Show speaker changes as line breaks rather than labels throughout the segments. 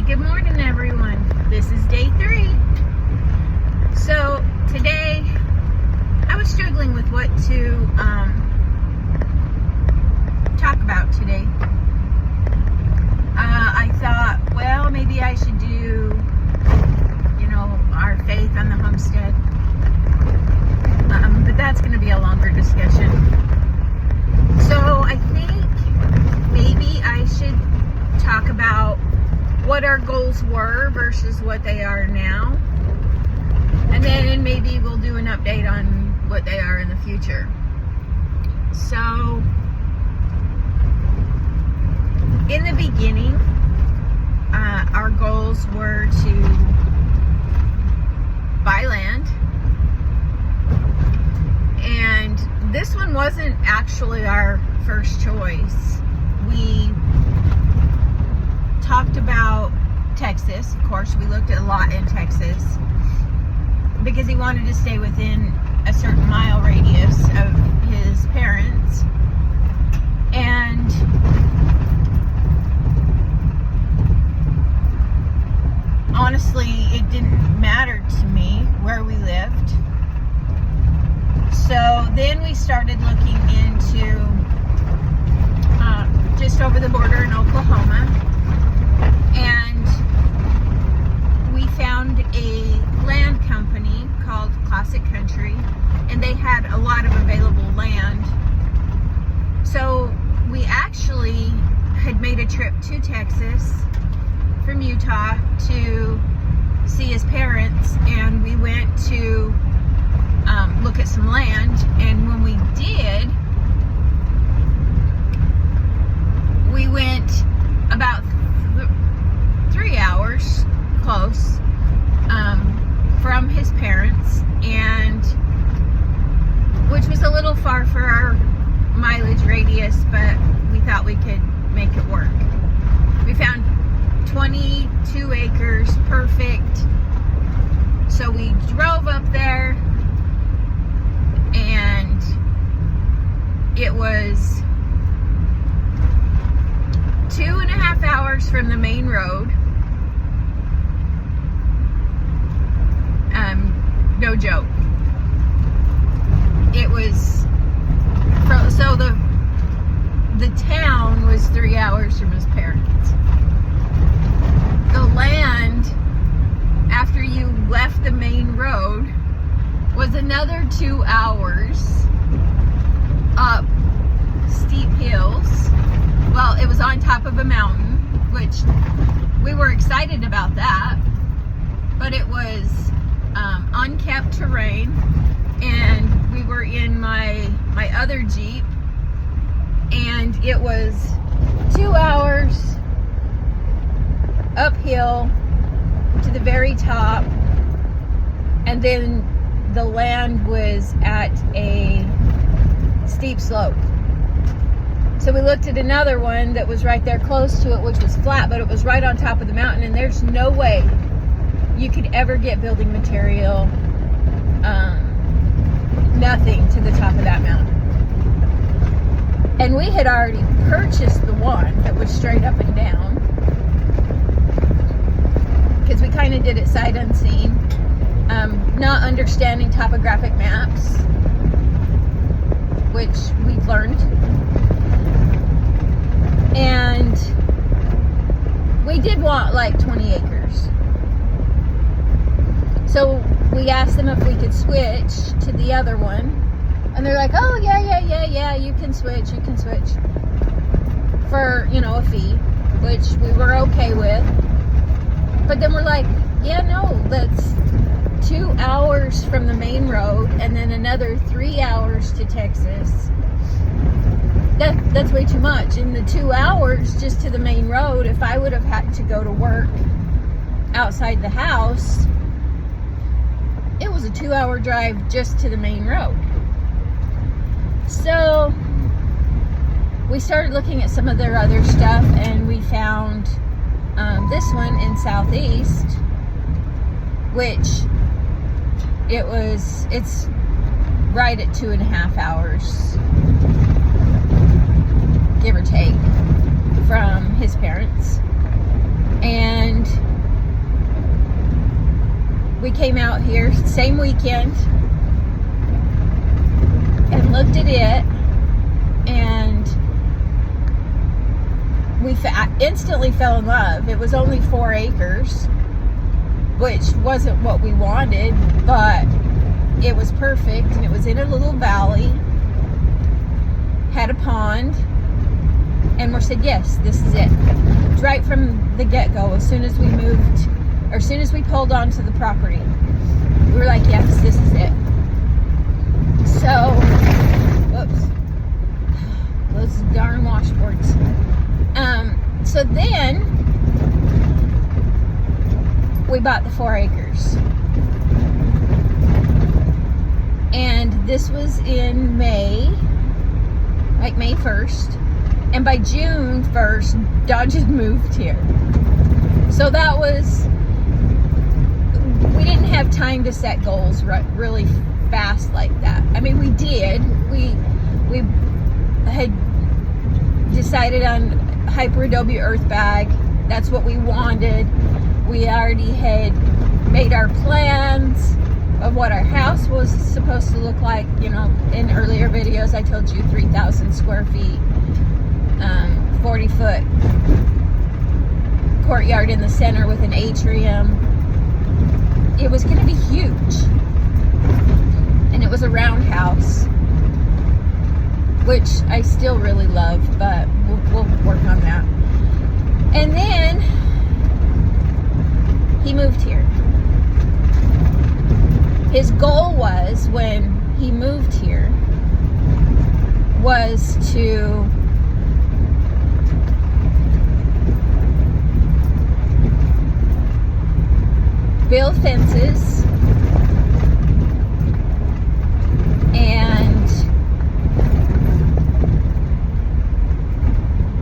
Good morning, everyone. This is day 3. So today I was struggling with what to talk about today. I thought, well, maybe I should do, our faith on the homestead. But that's going to be a longer discussion. So I think maybe I should talk about what our goals were versus what they are now. And then maybe we'll do an update on what they are in the future. So, in the beginning, our goals were to buy land. And this one wasn't actually our first choice. We talked about Texas. Of course, we looked at a lot in Texas because he wanted to stay within a certain mile radius of his parents. And honestly, it didn't matter to me where we lived. So then we started looking into just over the border in Oklahoma. And we found a land company called Classic Country, and they had a lot of available land. So we actually had made a trip to Texas from Utah to see his parents, and we went to look at some land. And when we did, we went about 3 hours close from his parents, and which was a little far for our mileage radius, but we thought we could make it work. We found 22 acres, perfect. So we drove up there, and it was 2.5 hours from the main road. No joke. It was, so the town was 3 hours from his parents. The land, after you left the main road, was another 2 hours up steep hills. Well, it was on top of a mountain, which we were excited about that, but it was unkept terrain, and we were in my other Jeep, and it was 2 hours uphill to the very top, and then the land was at a steep slope. So we looked at another one that was right there close to it, which was flat, but it was right on top of the mountain, and there's no way you could ever get building material, nothing to the top of that mountain. And we had already purchased the one that was straight up and down, because we kind of did it sight unseen, not understanding topographic maps, which we've learned. And we did want like 20 acres. So we asked them if we could switch to the other one. And they're like, oh, yeah, you can switch. For, a fee, which we were okay with. But then we're like, yeah, no, that's 2 hours from the main road, and then another 3 hours to Texas. That's way too much. In the 2 hours just to the main road, if I would have had to go to work outside the house, it was a 2-hour drive just to the main road. So we started looking at some of their other stuff, and we found this one in Southeast, which it's right at 2.5 hours, give or take, from his parents. And came out here same weekend and looked at it, and we instantly fell in love. It was only 4 acres, which wasn't what we wanted, but it was perfect, and it was in a little valley, had a pond, and we said, yes, this is it. Right from the get-go, as soon as we moved, or as soon as we pulled onto the property, we were like, yes, this is it. So, whoops, those darn washboards. So then, we bought the 4 acres. And this was in May, like May 1st. And by June 1st, Dodge had moved here. So that was, we didn't have time to set goals really fast like that. I mean, we did. We had decided on Hyper Adobe Earth Bag. That's what we wanted. We already had made our plans of what our house was supposed to look like. You know, in earlier videos, I told you 3,000 square feet, 40-foot courtyard in the center with an atrium. It was going to be huge. And it was a roundhouse, which I still really love, but we'll work on that. And then he moved here. His goal was, when he moved here, was to build fences and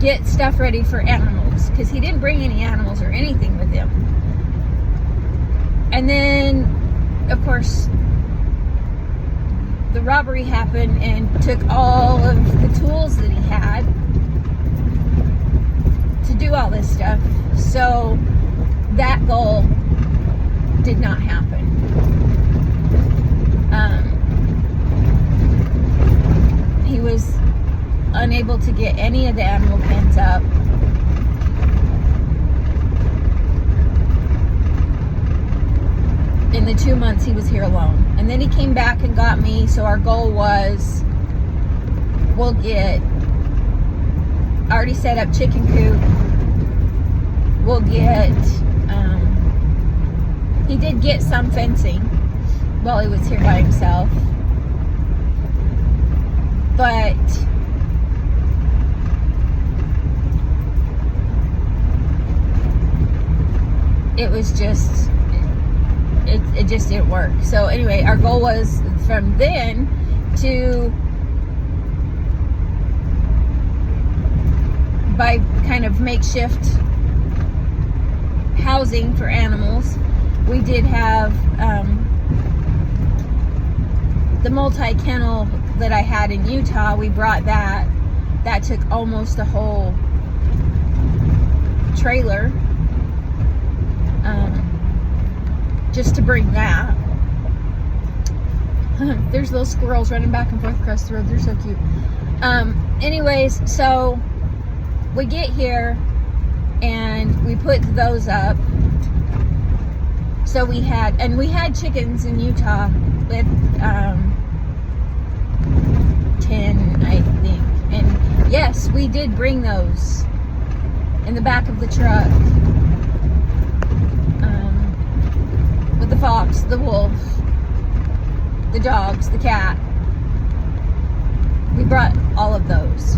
get stuff ready for animals, because he didn't bring any animals or anything with him. And then, of course, the robbery happened and took all of the tools that he had to do all this stuff. So that goal did not happen. He was unable to get any of the animal pens up. In the 2 months he was here alone. And then he came back and got me, so our goal was, we'll get, already set up chicken coop, we'll get, he did get some fencing while he was here by himself, but it was just, it just didn't work. So anyway, our goal was from then to, by kind of makeshift housing for animals, we did have the multi-kennel that I had in Utah. We brought that. That took almost a whole trailer just to bring that. There's little squirrels running back and forth across the road. They're so cute. Anyways, so we get here and we put those up. So we had chickens in Utah with 10, I think. And yes, we did bring those in the back of the truck. With the fox, the wolf, the dogs, the cat. We brought all of those.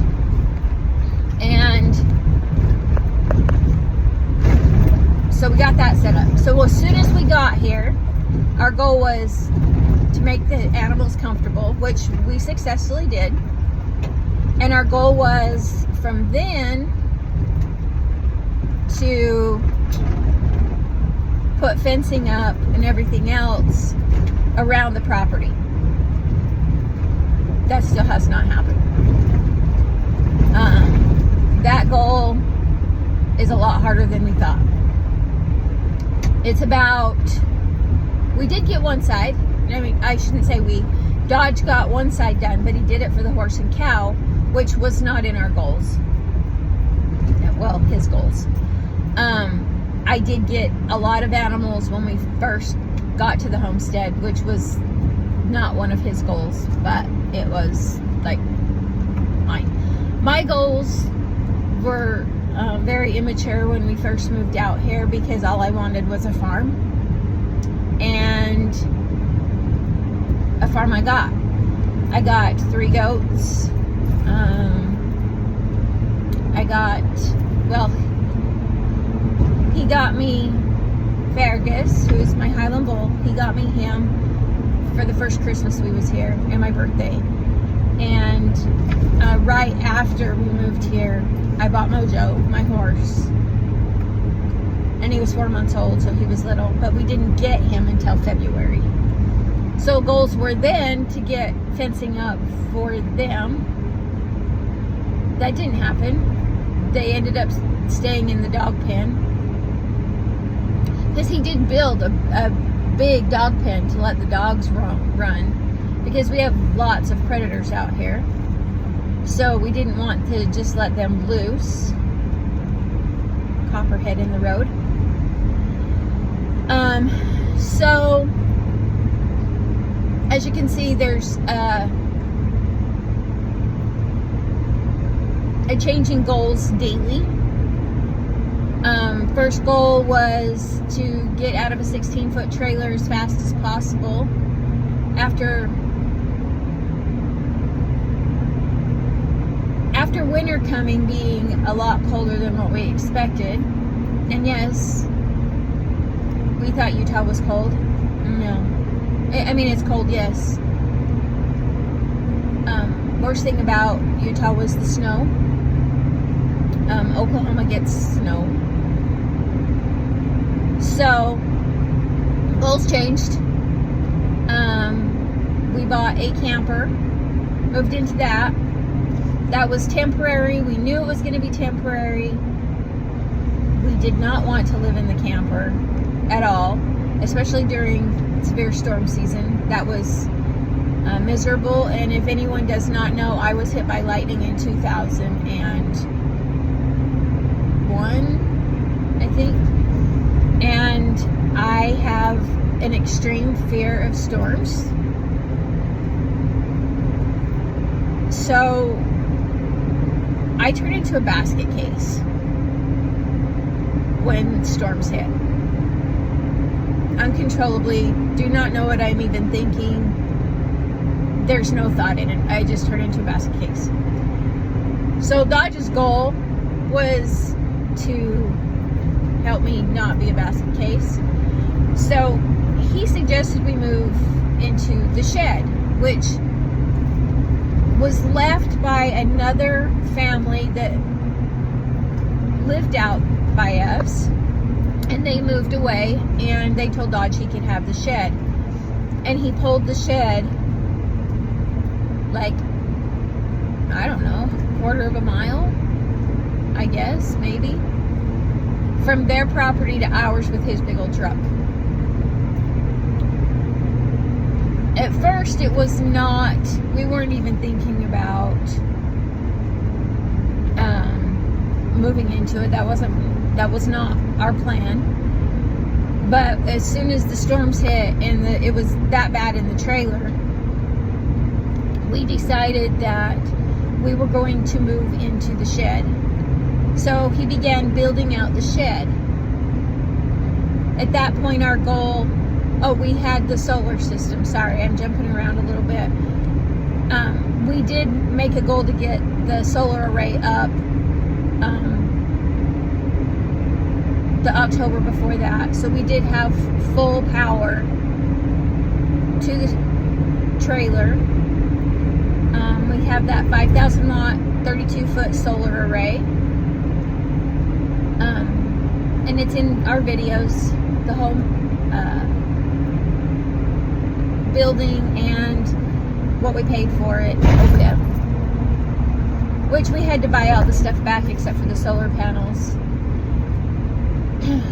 And so we got that set up. So as soon as we got here, our goal was to make the animals comfortable, which we successfully did. And our goal was from then to put fencing up and everything else around the property. That still has not happened. That goal is a lot harder than we thought. It's about, We did get one side. I mean, I shouldn't say we. Dodge got one side done, but he did it for the horse and cow, which was not in our goals. Well, his goals. I did get a lot of animals when we first got to the homestead, which was not one of his goals, but it was like mine. My goals were very immature when we first moved out here because all I wanted was a farm. And a farm I got. I got 3 goats. He got me Fergus, who is my Highland bull. He got me him for the first Christmas we was here and my birthday. And right after we moved here, I bought Mojo, my horse. And he was 4 months old, so he was little. But we didn't get him until February. So goals were then to get fencing up for them. That didn't happen. They ended up staying in the dog pen. Because he did build a big dog pen to let the dogs run. Because we have lots of predators out here. So we didn't want to just let them loose. Copperhead in the road. So as you can see, there's a changing goals daily. First goal was to get out of a 16-foot trailer as fast as possible. After winter coming, being a lot colder than what we expected, and yes, we thought Utah was cold. No. I mean, it's cold, yes. Worst thing about Utah was the snow. Oklahoma gets snow. So, goals changed. We bought a camper. Moved into that. That was temporary. We knew it was going to be temporary. We did not want to live in the camper at all, especially during severe storm season. That was miserable. And if anyone does not know, I was hit by lightning in 2001, I think. And I have an extreme fear of storms. So I turned into a basket case when storms hit. Uncontrollably, do not know what I'm even thinking. There's no thought in it. I just turned into a basket case. So Dodge's goal was to help me not be a basket case. So he suggested we move into the shed, which was left by another family that lived out by us, and they moved away, and they told Dodge he could have the shed. And he pulled the shed like, I don't know, 1/4 mile, I guess, maybe, from their property to ours with his big old truck. At first, it was not, we weren't even thinking about moving into it. That was not our plan. But as soon as the storms hit and it was that bad in the trailer, we decided that we were going to move into the shed. So he began building out the shed. At that point, our goal, we had the solar system. Sorry, I'm jumping around a little bit. We did make a goal to get the solar array up the October before that. So we did have full power to the trailer. We have that 5,000 watt, 32-foot solar array. And it's in our videos, the home building and what we paid for it over there. Which we had to buy all the stuff back except for the solar panels.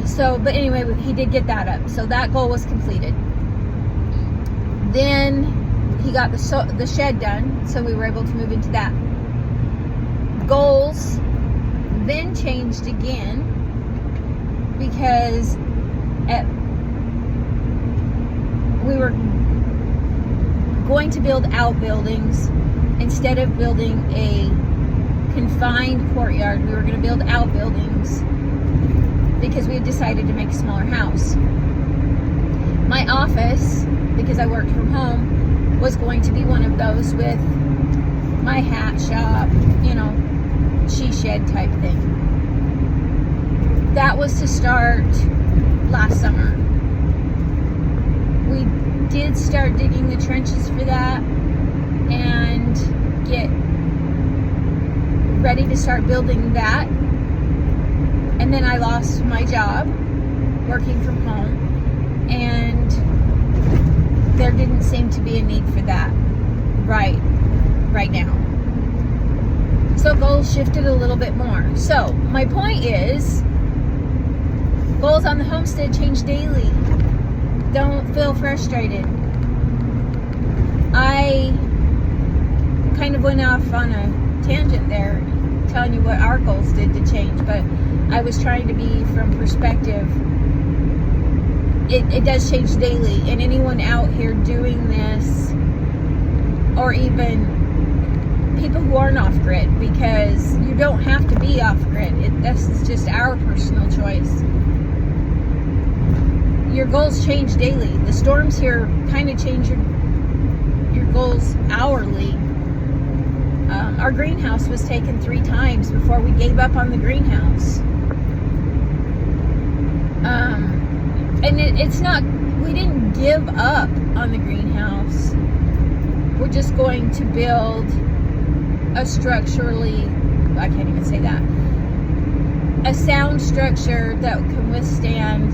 So, but anyway, he did get that up. So that goal was completed. Then he got the shed done, so we were able to move into that. Goals then changed again because we were going to build outbuildings instead of building a confined courtyard. We were going to build outbuildings because we had decided to make a smaller house. My office, because I worked from home, was going to be one of those with my hat shop, she shed type thing. That was to start last summer. We did start digging the trenches for that and get ready to start building that. And then I lost my job working from home, and there didn't seem to be a need for that right now. So goals shifted a little bit more. So my point is, goals on the homestead change daily. Don't feel frustrated. I kind of went off on a tangent there, telling you what our goals did to change, but I was trying to be from perspective. It does change daily, and anyone out here doing this, or even people who aren't off grid, because you don't have to be off grid. This is just our personal choice. Your goals change daily. The storms here kind of change your goals hourly. Our greenhouse was taken 3 times before we gave up on the greenhouse. And it's not, we didn't give up on the greenhouse. We're just going to build a structurally, I can't even say that, a sound structure that can withstand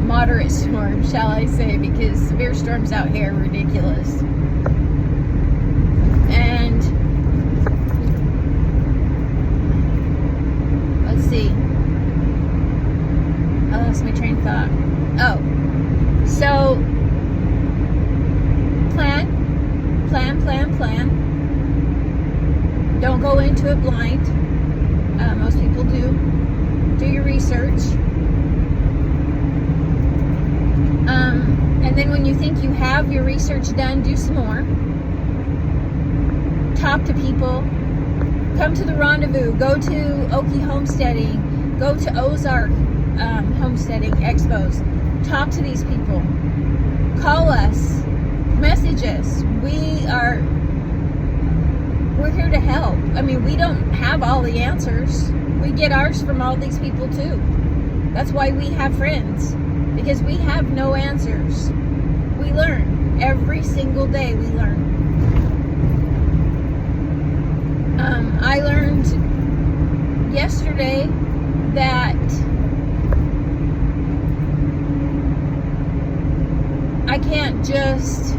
moderate storms, shall I say, because severe storms out here are ridiculous. And let's see, I lost my train of thought. So plan. Don't go into it blind. Most people do. Do your research. And then when you think you have your research done, do some more. Talk to people. Come to the rendezvous. Go to Okie Homesteading. Go to Ozark Homesteading Expos. Talk to these people. Call us. Message us. We're here to help. I mean, we don't have all the answers. We get ours from all these people too. That's why we have friends, because we have no answers. We learn. Every single day we learn. I learned yesterday that I can't just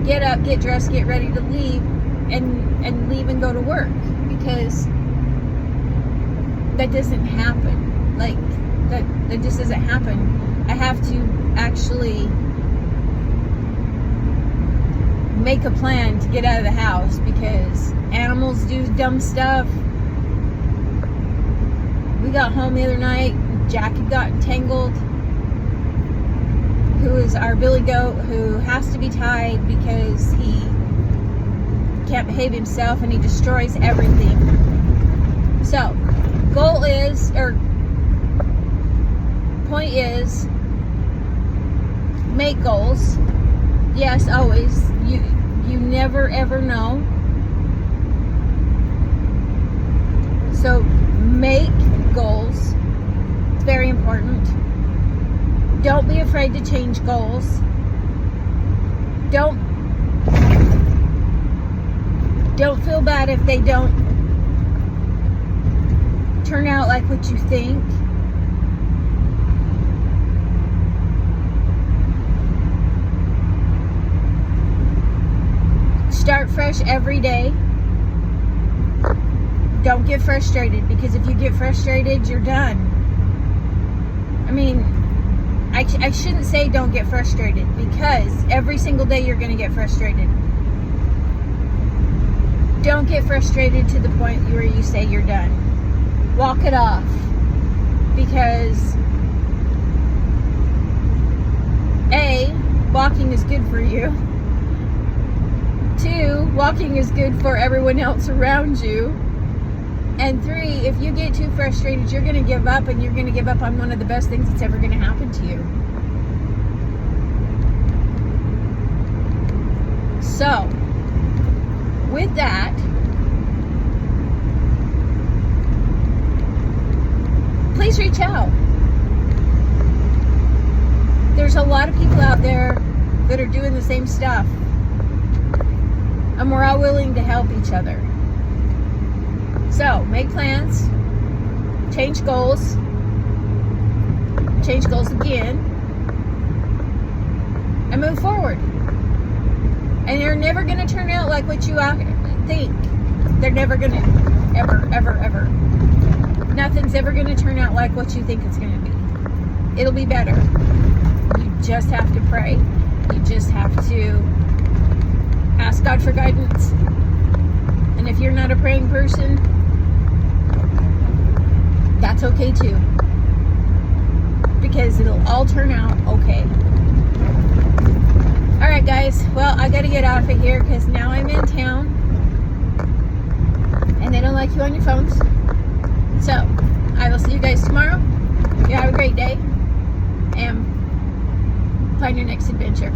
get up, get dressed, get ready to leave and leave and go to work, because that doesn't happen. Like, that just doesn't happen. I have to actually make a plan to get out of the house, because animals do dumb stuff. We got home the other night, Jack had gotten tangled, who is our billy goat, who has to be tied because he can't behave himself and he destroys everything. So, goal is, or point is, make goals. Yes, always. You never ever know. So make goals. It's very important. Don't be afraid to change goals. Don't feel bad if they don't turn out like what you think. Start fresh every day. Don't get frustrated, because if you get frustrated, you're done. I mean, I shouldn't say don't get frustrated, because every single day you're going to get frustrated. Don't get frustrated to the point where you say you're done. Walk it off, because A, walking is good for you. 2, walking is good for everyone else around you. And 3, if you get too frustrated, you're going to give up, and you're going to give up on one of the best things that's ever going to happen to you. So, with that, please reach out. There's a lot of people out there that are doing the same stuff, and we're all willing to help each other. So, make plans, change goals again, and move forward. And they're never going to turn out like what you think. They're never going to, ever. Nothing's ever going to turn out like what you think it's going to be. It'll be better. You just have to pray. You just have to ask God for guidance. And if you're not a praying person, that's okay too, because it'll all turn out okay. Alright guys, well, I gotta get off of here because now I'm in town and they don't like you on your phones. So, I will see you guys tomorrow. You have a great day and find your next adventure.